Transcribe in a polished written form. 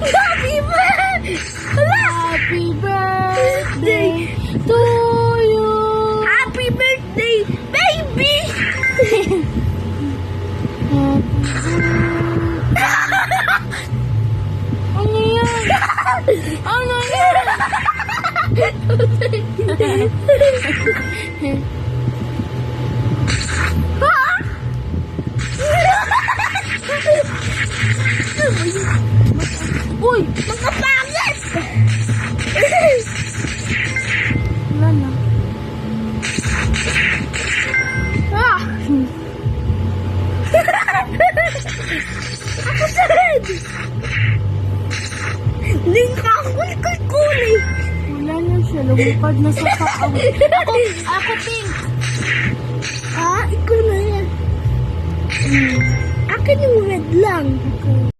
Happy birthday! Happy birthday to you! Happy birthday, baby! Ano yan? Ano yan? Uy! Magkapangit! Wala na. Ah! Ako saan? Hindi ka kulikuli. Wala na siya. Lumipad na sa paa. Ako pink. Ah, ikaw na yan. Akin yung red lang.